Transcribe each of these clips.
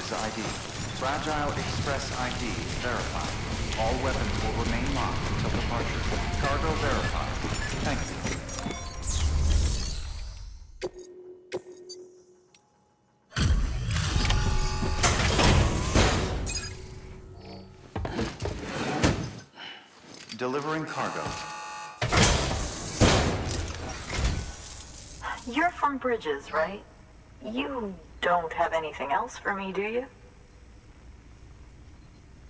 Express ID. Fragile Express ID verified. All weapons will remain locked until departure. Cargo verified. Thank you. Delivering cargo. You're from Bridges, right? You don't have anything else for me, do you?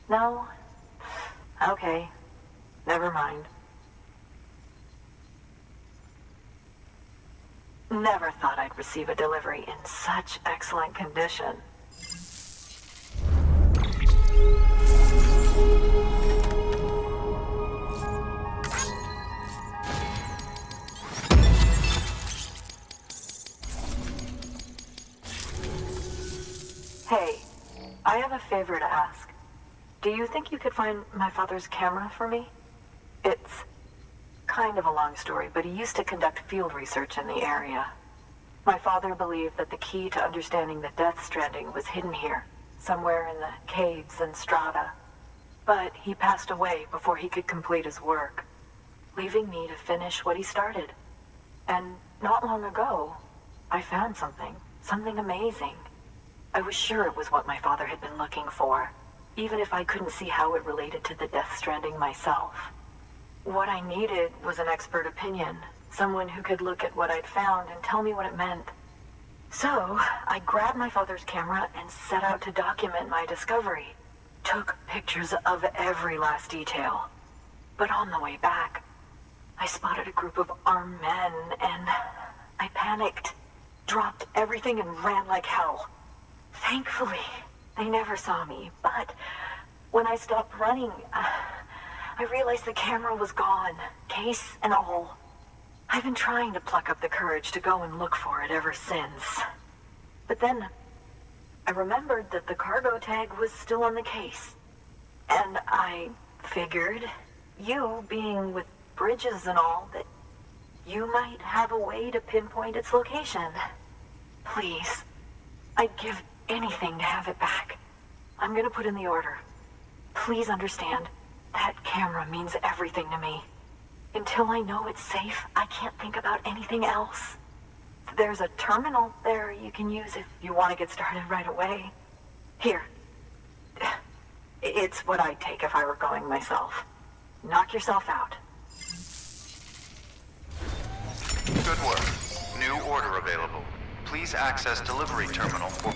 No? Okay. Never mind. Never thought I'd receive a delivery in such excellent condition. Hey, I have a favor to ask. Do you think you could find my father's camera for me? It's kind of a long story, but he used to conduct field research in the area. My father believed that the key to understanding the Death Stranding was hidden here, somewhere in the caves and strata. But he passed away before he could complete his work, leaving me to finish what he started. And not long ago, I found something amazing. I was sure it was what my father had been looking for, even if I couldn't see how it related to the Death Stranding myself. What I needed was an expert opinion, someone who could look at what I'd found and tell me what it meant. So, I grabbed my father's camera and set out to document my discovery. Took pictures of every last detail. But on the way back, I spotted a group of armed men and I panicked, dropped everything and ran like hell. Thankfully, they never saw me, but when I stopped running, I realized the camera was gone, case and all. I've been trying to pluck up the courage to go and look for it ever since. But then, I remembered that the cargo tag was still on the case. And I figured, you being with Bridges and all, that you might have a way to pinpoint its location. Please, I'd give anything to have it back. I'm gonna put in the order. Please understand, that camera means everything to me. Until I know it's safe, I can't think about anything else. There's a terminal there you can use if you want to get started right away. Here. It's what I'd take if I were going myself. Knock yourself out. Good work. New order available. Please access delivery terminal for...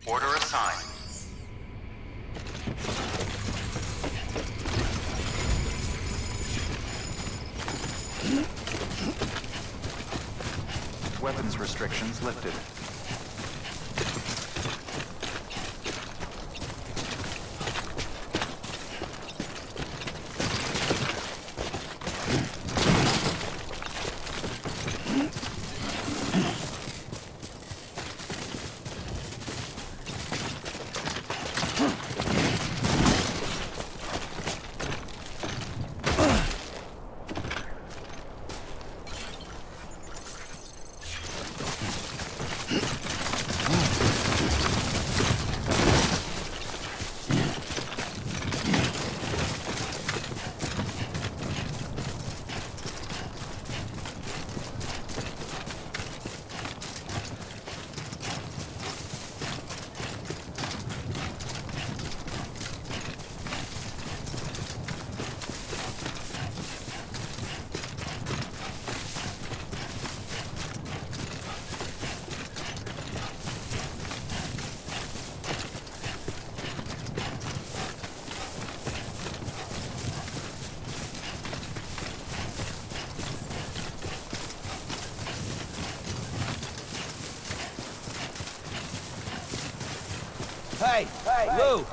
Order assigned. Weapons restrictions lifted. Hey, Lou.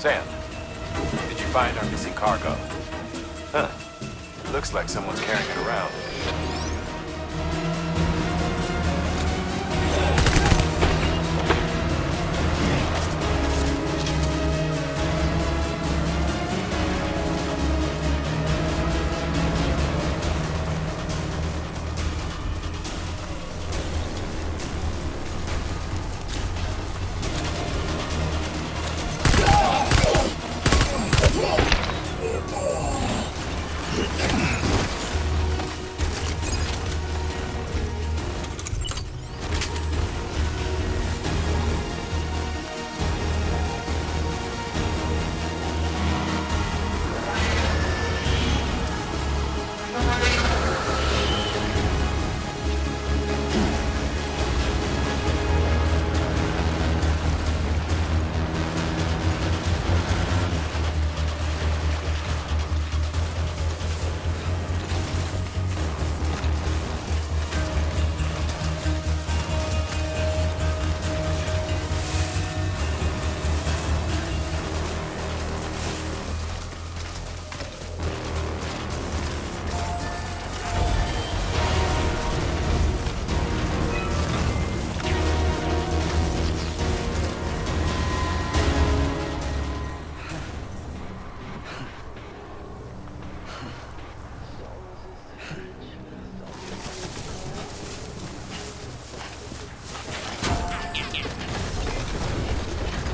Sam, did you find our missing cargo? Huh. Looks like someone's carrying it around.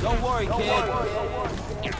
Don't worry, kid.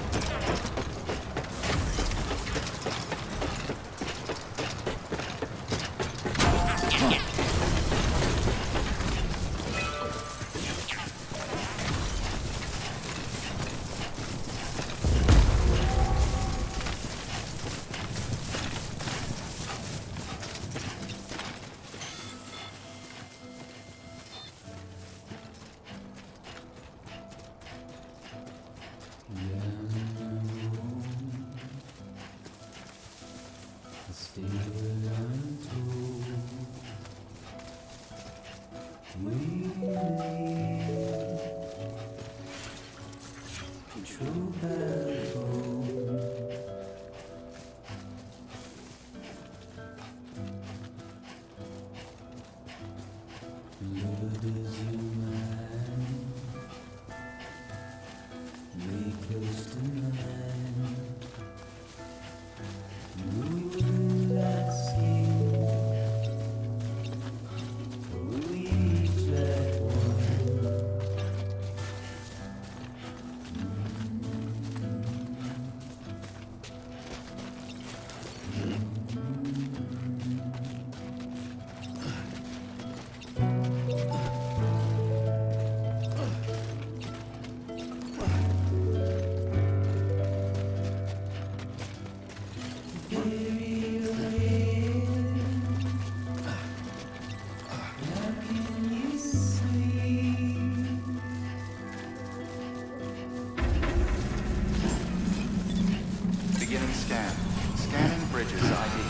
Beginning scan. Scanning bridges ID.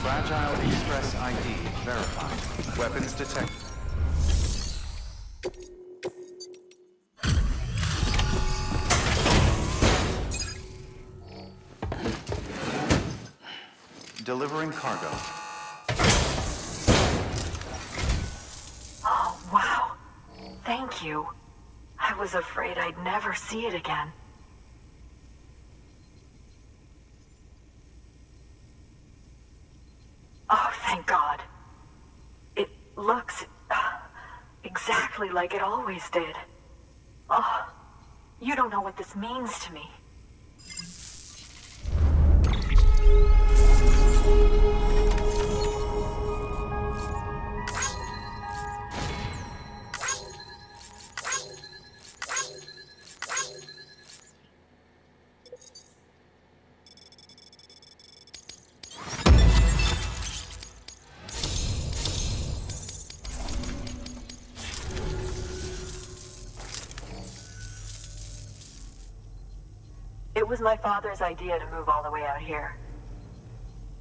Fragile Express ID verified. Weapons detected. Delivering cargo. Oh, wow. Thank you. I was afraid I'd never see it again. Oh, thank God. It looks exactly like it always did. Oh, you don't know what this means to me. It was my father's idea to move all the way out here.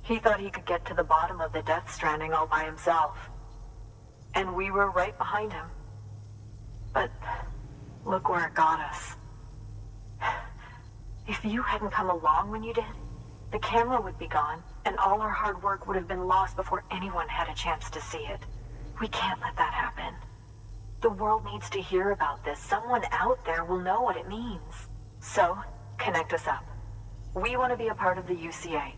He thought he could get to the bottom of the Death Stranding all by himself. And we were right behind him. But look where it got us. If you hadn't come along when you did, the camera would be gone, and all our hard work would have been lost before anyone had a chance to see it. We can't let that happen. The world needs to hear about this. Someone out there will know what it means. So, connect us up. We want to be a part of the UCA.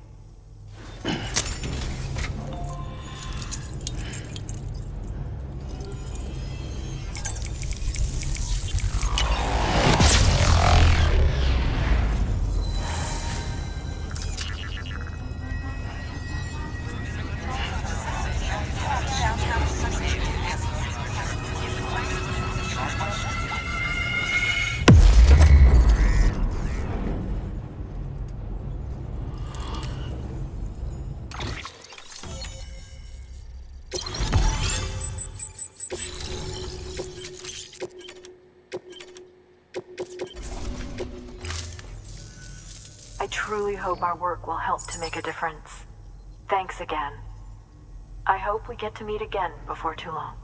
I truly hope our work will help to make a difference. Thanks again. I hope we get to meet again before too long.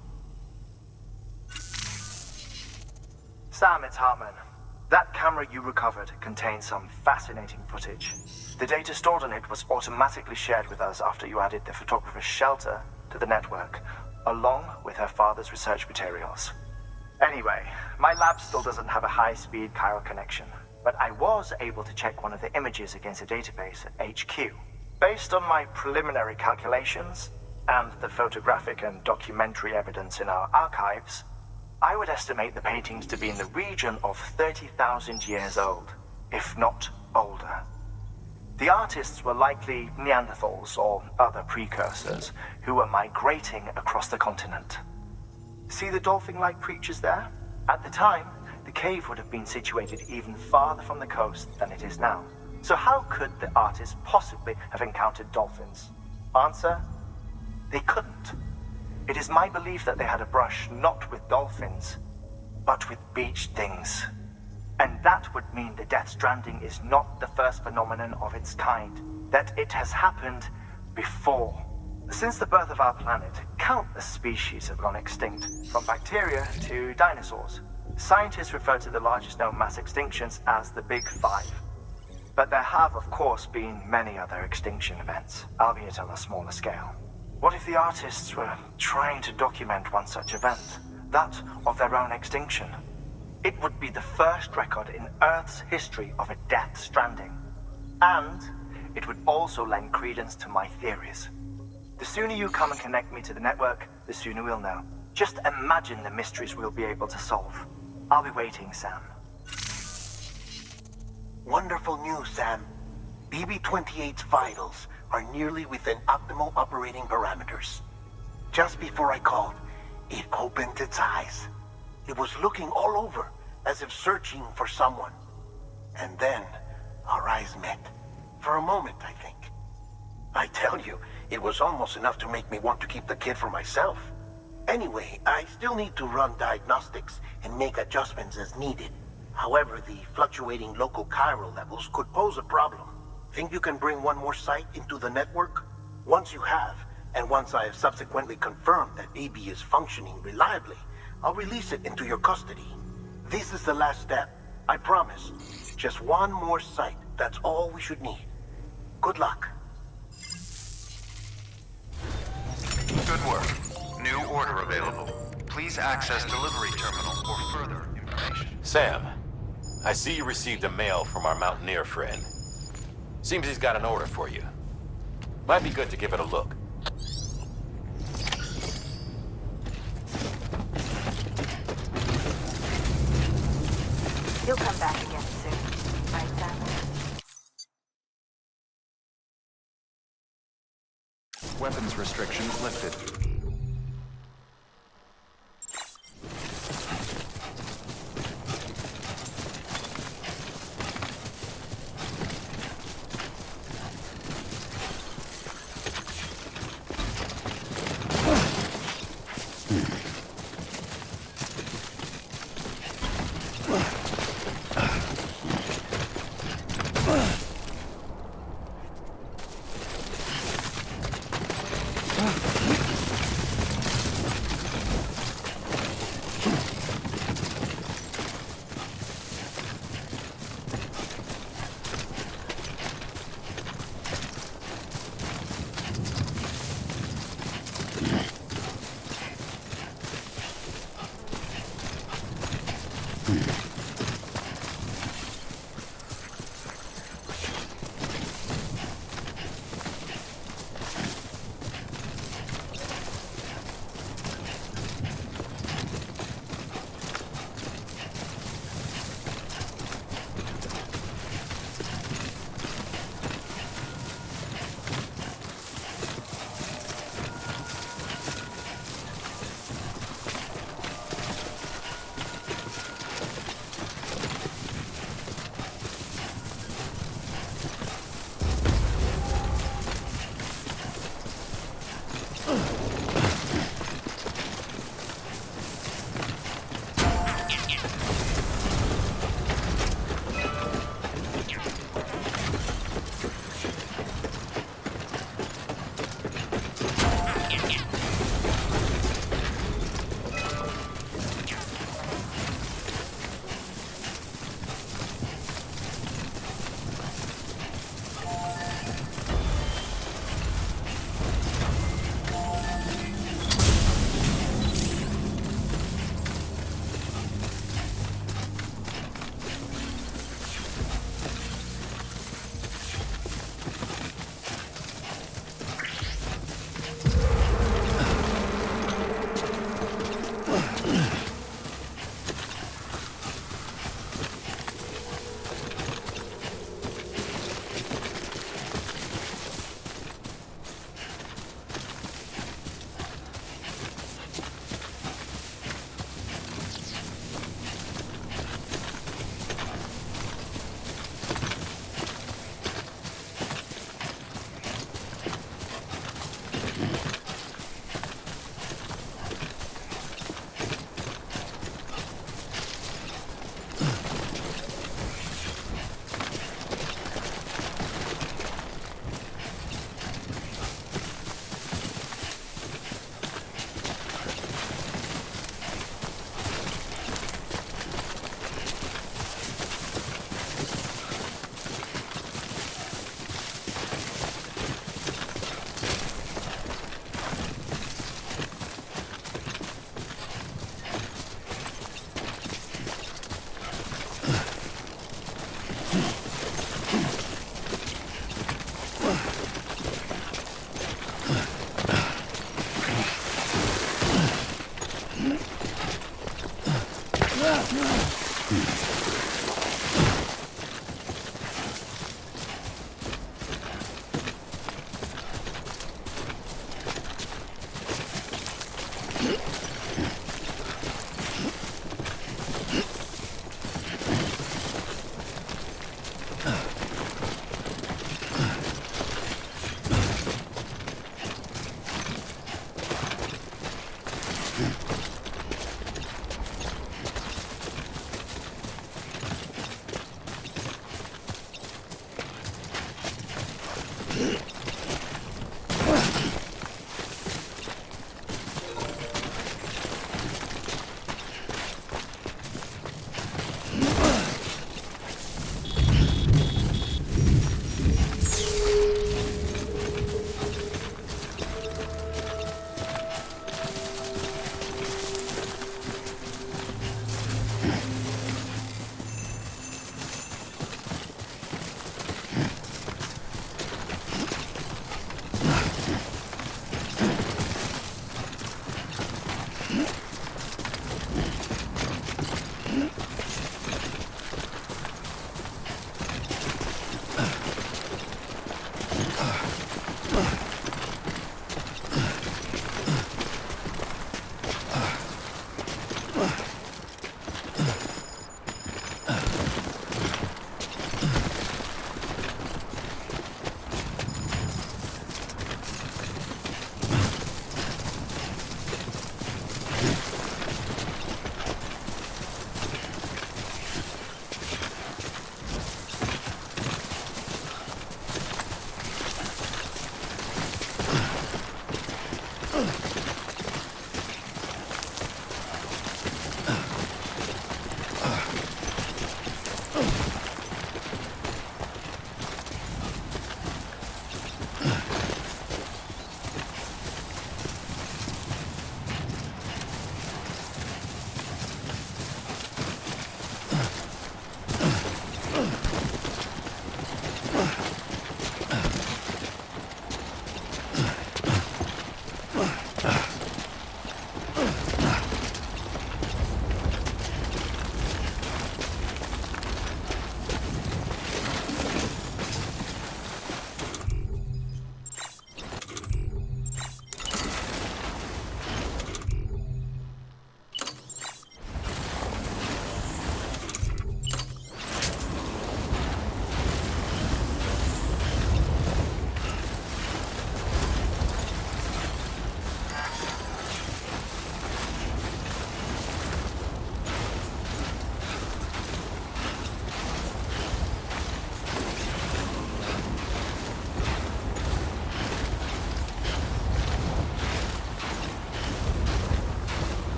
Sam, it's Hartman. That camera you recovered contains some fascinating footage. The data stored on it was automatically shared with us after you added the photographer's shelter to the network, along with her father's research materials. Anyway, my lab still doesn't have a high-speed chiral connection, but I was able to check one of the images against a database at HQ. Based on my preliminary calculations, and the photographic and documentary evidence in our archives, I would estimate the paintings to be in the region of 30,000 years old, if not older. The artists were likely Neanderthals or other precursors who were migrating across the continent. See the dolphin-like creatures there? At the time, the cave would have been situated even farther from the coast than it is now. So how could the artists possibly have encountered dolphins? Answer: they couldn't. It is my belief that they had a brush not with dolphins, but with beach things. And that would mean the Death Stranding is not the first phenomenon of its kind, that it has happened before. Since the birth of our planet, countless species have gone extinct, from bacteria to dinosaurs. Scientists refer to the largest known mass extinctions as the Big Five. But there have, of course, been many other extinction events, albeit on a smaller scale. What if the artists were trying to document one such event, that of their own extinction? It would be the first record in Earth's history of a death stranding. And it would also lend credence to my theories. The sooner you come and connect me to the network, the sooner we'll know. Just imagine the mysteries we'll be able to solve. I'll be waiting, Sam. Wonderful news, Sam. BB-28's vitals are nearly within optimal operating parameters. Just before I called, it opened its eyes. It was looking all over, as if searching for someone. And then, our eyes met. For a moment, I think. I tell you, it was almost enough to make me want to keep the kid for myself. Anyway, I still need to run diagnostics and make adjustments as needed. However, the fluctuating local chiral levels could pose a problem. Think you can bring one more site into the network? Once you have, and once I have subsequently confirmed that BB is functioning reliably, I'll release it into your custody. This is the last step, I promise. Just one more site, that's all we should need. Good luck. Good work. New order available. Please access delivery terminal for further information. Sam, I see you received a mail from our mountaineer friend. Seems he's got an order for you. Might be good to give it a look. You'll come back again soon, right, Sam? Weapons restrictions lifted.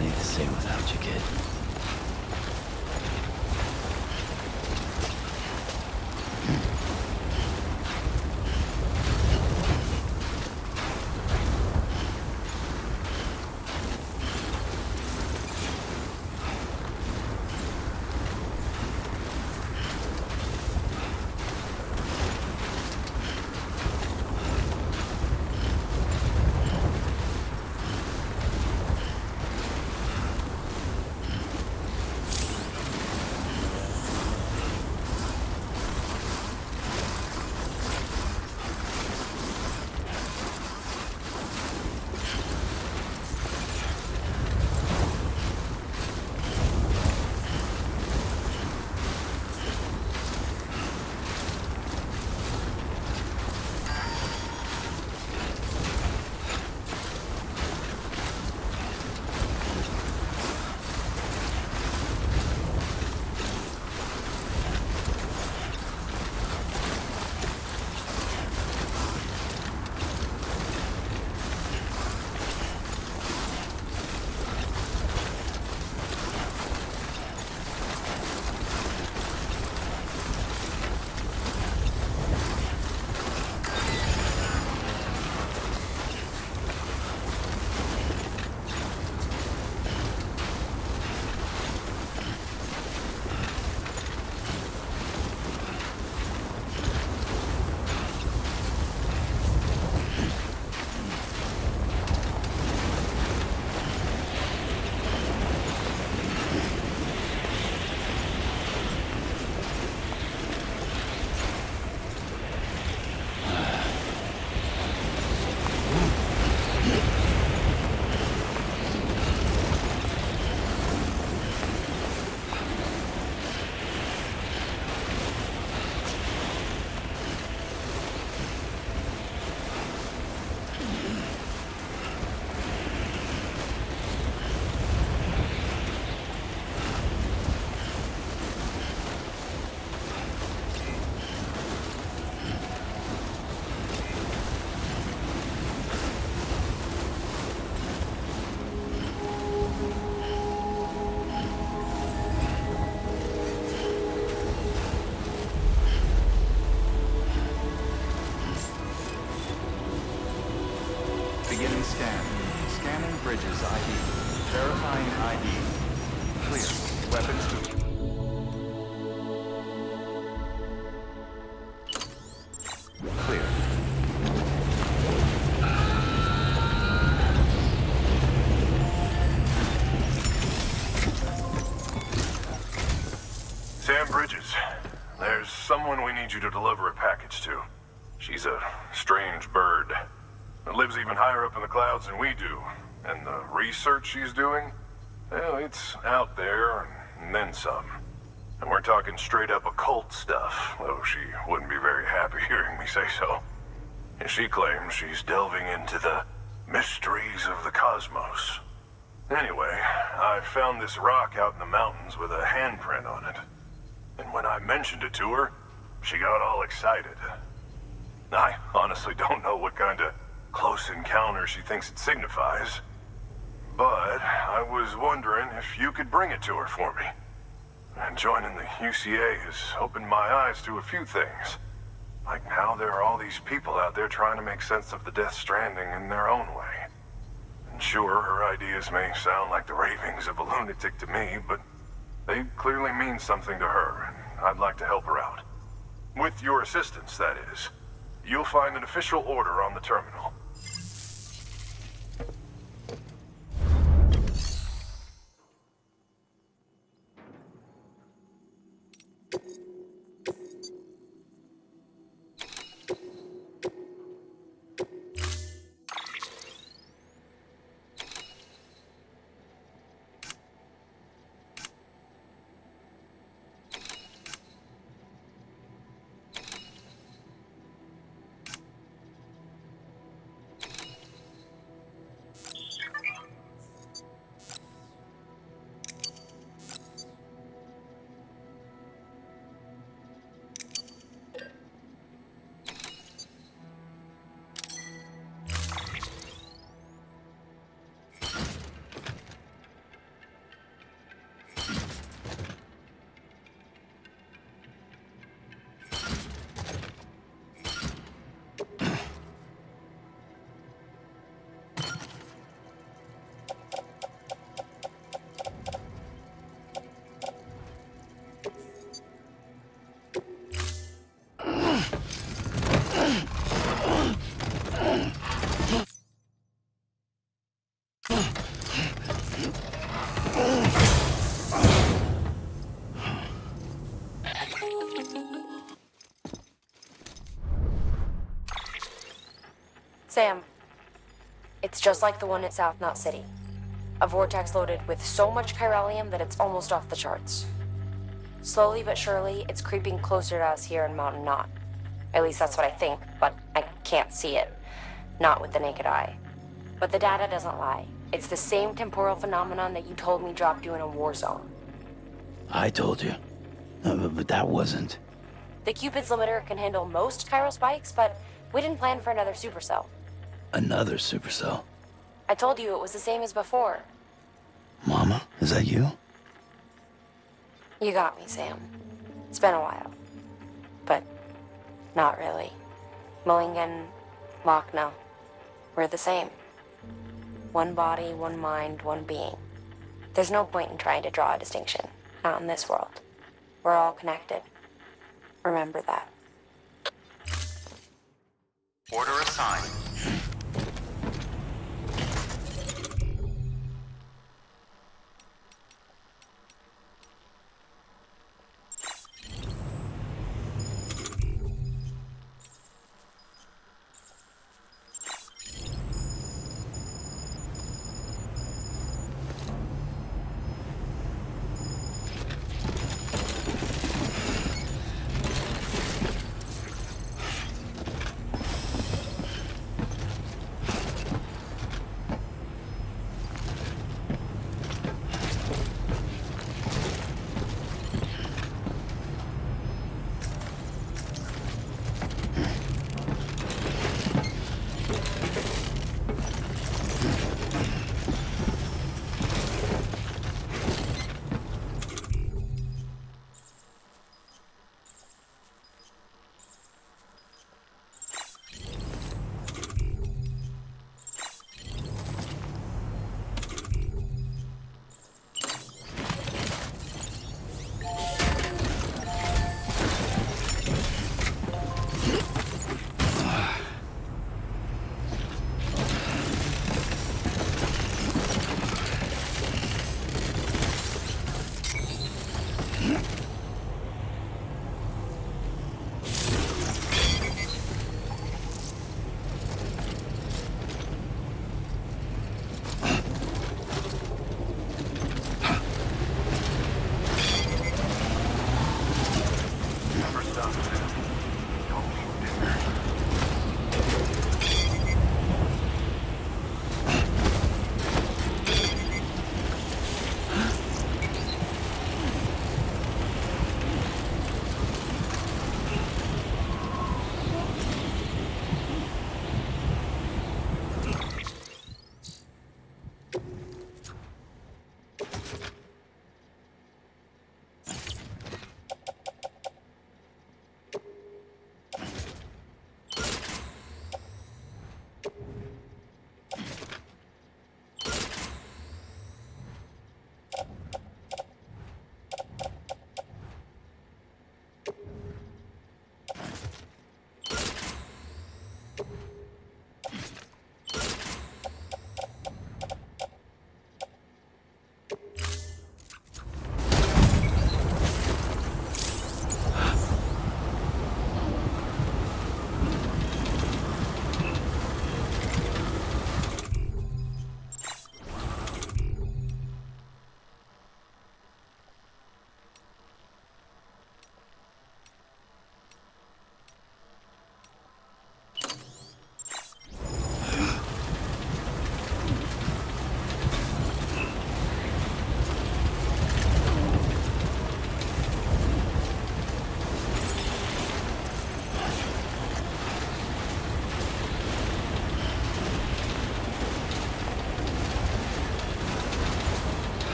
ain't the same without you, kid. Beginning scan. Scanning bridges ID. Verifying ID. Clear. Weapons. Clear. Sam Bridges, there's someone we need you to deliver a package to. She's a strange bird. It lives even higher up in the clouds than we do. And the research she's doing, well, it's out there and then some. And we're talking straight up occult stuff, though she wouldn't be very happy hearing me say so. And she claims she's delving into the mysteries of the cosmos. Anyway, I found this rock out in the mountains with a handprint on it. And when I mentioned it to her, she got all excited. I honestly don't know what kind of close encounter she thinks it signifies. But I was wondering if you could bring it to her for me. And joining the UCA has opened my eyes to a few things. Like how there are all these people out there trying to make sense of the Death Stranding in their own way. And sure, her ideas may sound like the ravings of a lunatic to me, but they clearly mean something to her, and I'd like to help her out. With your assistance, that is. You'll find an official order on the terminal. Sam, it's just like the one at South Knot City. A vortex loaded with so much chiralium that it's almost off the charts. Slowly but surely, it's creeping closer to us here in Mountain Knot. At least that's what I think, but I can't see it. Not with the naked eye. But the data doesn't lie. It's the same temporal phenomenon that you told me dropped you in a war zone. I told you. But that wasn't... The Cupid's limiter can handle most chiral spikes, but we didn't plan for another supercell. Another supercell. I told you it was the same as before. Mama, is that you? You got me, Sam. It's been a while. But not really. Mulligan, Lochna, we're the same. One body, one mind, one being. There's no point in trying to draw a distinction. Not in this world. We're all connected. Remember that. Order assigned.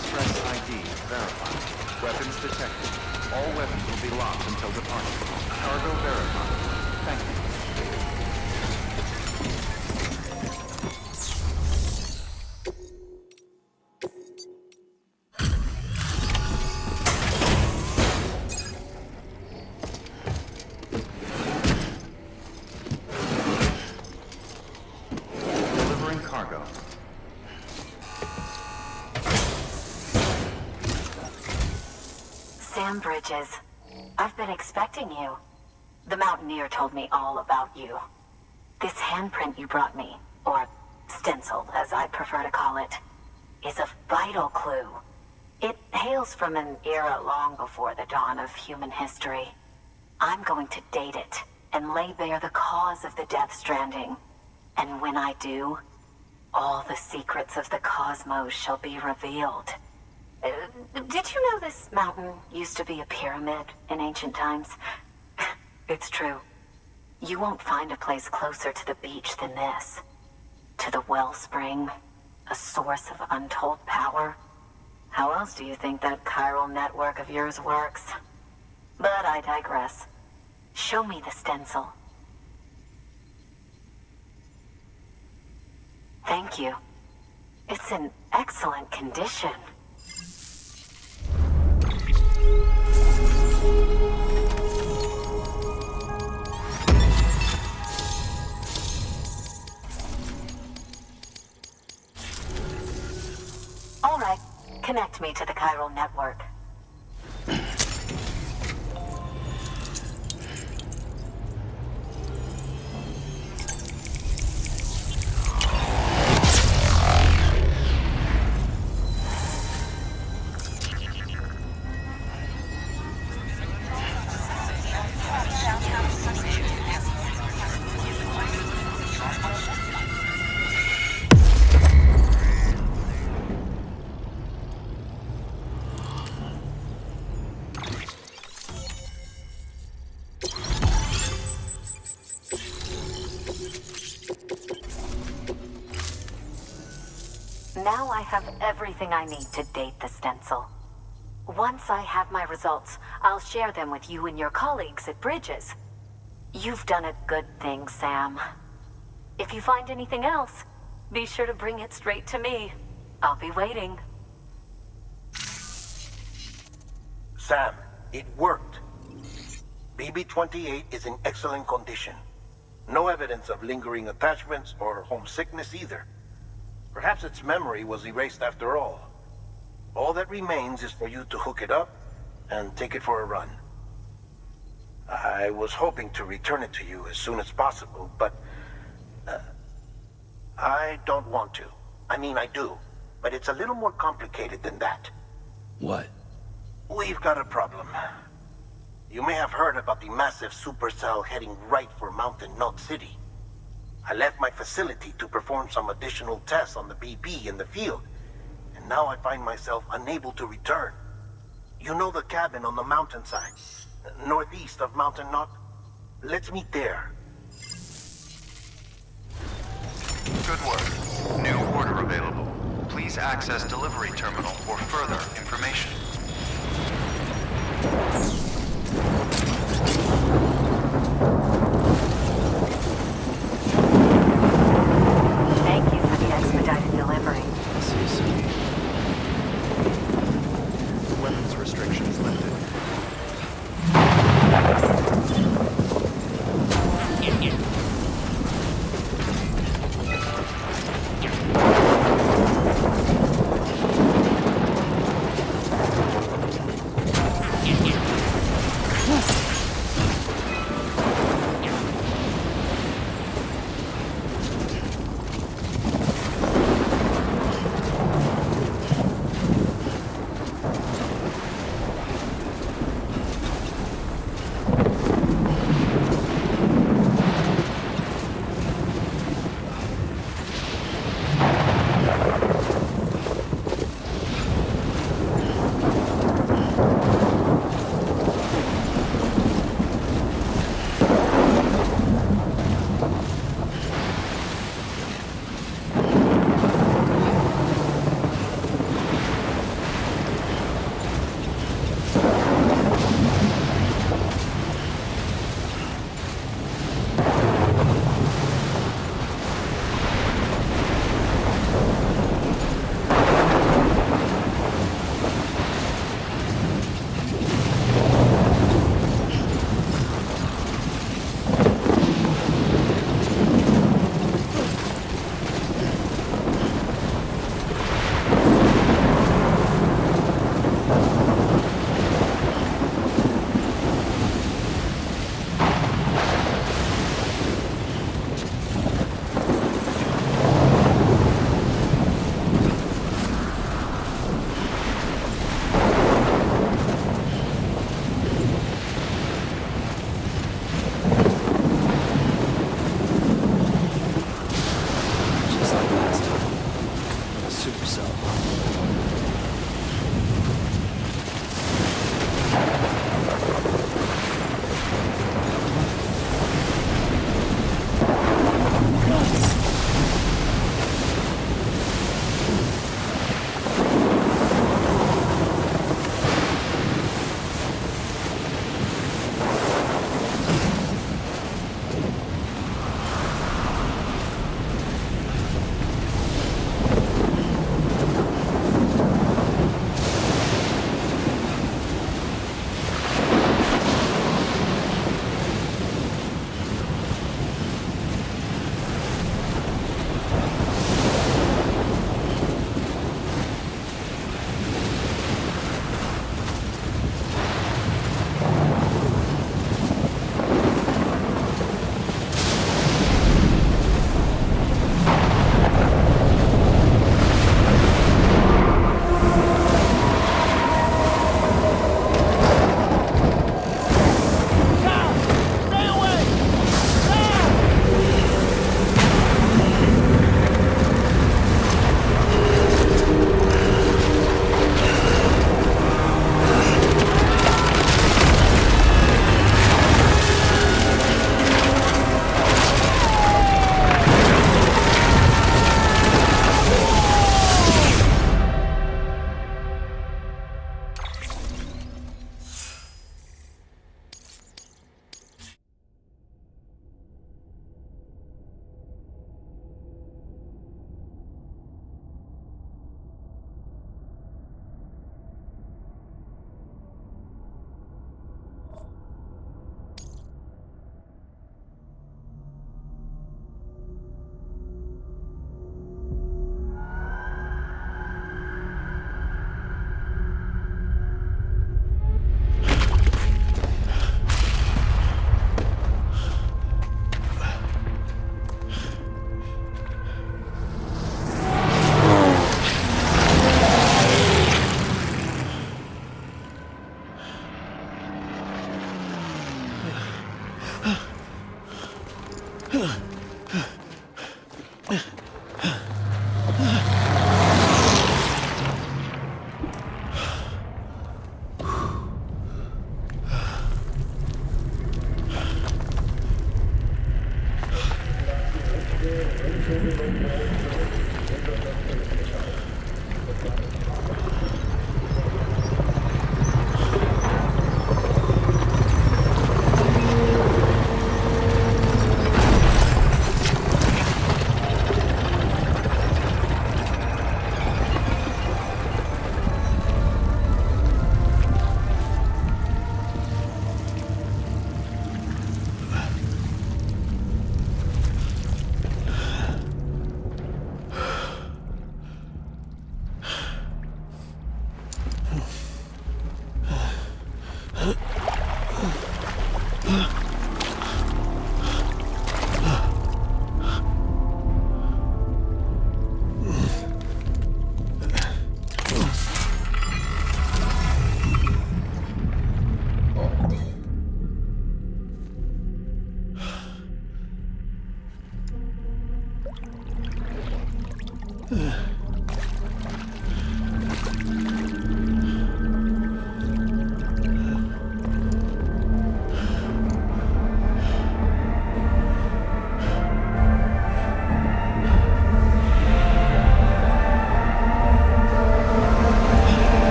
Express ID verified. Weapons detected. All weapons will be locked until departure. Cargo verified. Thank you. Delivering cargo. Sam Bridges, I've been expecting you. The Mountaineer told me all about you. This handprint you brought me, or stencil as I prefer to call it, is a vital clue. It hails from an era long before the dawn of human history. I'm going to date it and lay bare the cause of the Death Stranding. And when I do, all the secrets of the cosmos shall be revealed. Did you know this mountain used to be a pyramid in ancient times? It's true. You won't find a place closer to the beach than this. To the wellspring, a source of untold power. How else do you think that chiral network of yours works? But I digress. Show me the stencil. Thank you. It's in excellent condition. All right, connect me to the chiral network. Now I have everything I need to date the stencil. Once I have my results, I'll share them with you and your colleagues at Bridges. You've done a good thing, Sam. If you find anything else, be sure to bring it straight to me. I'll be waiting. Sam, it worked. BB-28 is in excellent condition. No evidence of lingering attachments or homesickness either. Perhaps its memory was erased after all. All that remains is for you to hook it up and take it for a run. I was hoping to return it to you as soon as possible, but I don't want to. I mean, I do, but it's a little more complicated than that. What? We've got a problem. You may have heard about the massive supercell heading right for Mountain Knot City. I left my facility to perform some additional tests on the BB in the field, and now I find myself unable to return. You know the cabin on the mountainside, northeast of Mountain Knot? Let's meet there. Good work. New order available. Please access delivery terminal for further information. Thank you for the expedited delivery. See you soon. Weapons restrictions lifted.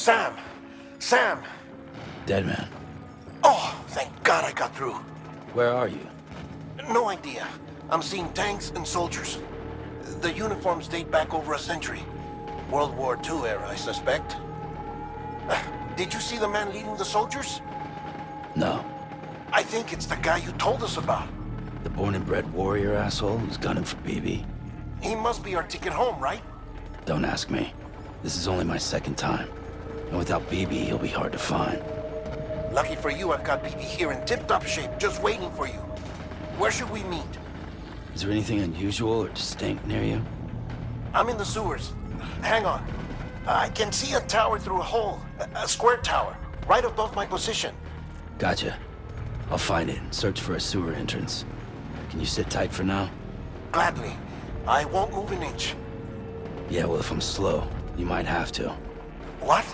Sam! Sam! Dead man. Oh, thank God I got through. Where are you? No idea. I'm seeing tanks and soldiers. The uniforms date back over a century. World War II era, I suspect. Did you see the man leading the soldiers? No. I think it's the guy you told us about. The born and bred warrior asshole who's gunning for BB. He must be our ticket home, right? Don't ask me. This is only my second time. And without BB, he'll be hard to find. Lucky for you, I've got BB here in tip-top shape, just waiting for you. Where should we meet? Is there anything unusual or distinct near you? I'm in the sewers. Hang on. I can see a tower through a hole. A square tower, right above my position. Gotcha. I'll find it and search for a sewer entrance. Can you sit tight for now? Gladly. I won't move an inch. Yeah, well, if I'm slow, you might have to. What?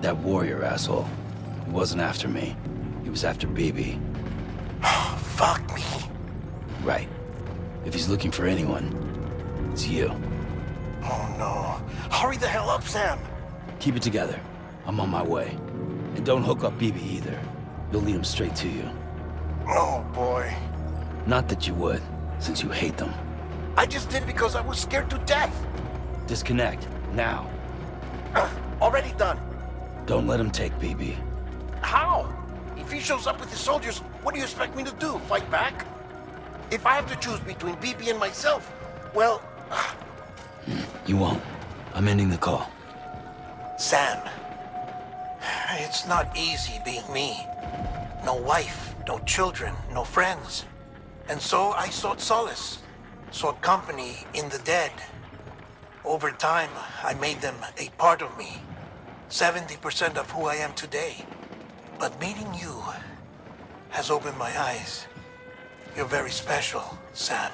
That warrior asshole. He wasn't after me. He was after BB. Fuck me. Right. If he's looking for anyone, it's you. Oh no. Hurry the hell up, Sam. Keep it together. I'm on my way. And don't hook up BB either. You'll lead him straight to you. Oh boy. Not that you would, since you hate them. I just did because I was scared to death. Disconnect, now. Already done. Don't let him take BB. How? If he shows up with his soldiers, what do you expect me to do? Fight back? If I have to choose between BB and myself, well... You won't. I'm ending the call. Sam, it's not easy being me. No wife, no children, no friends. And so I sought solace, sought company in the dead. Over time, I made them a part of me, 70% of who I am today. But meeting you has opened my eyes. You're very special, Sam.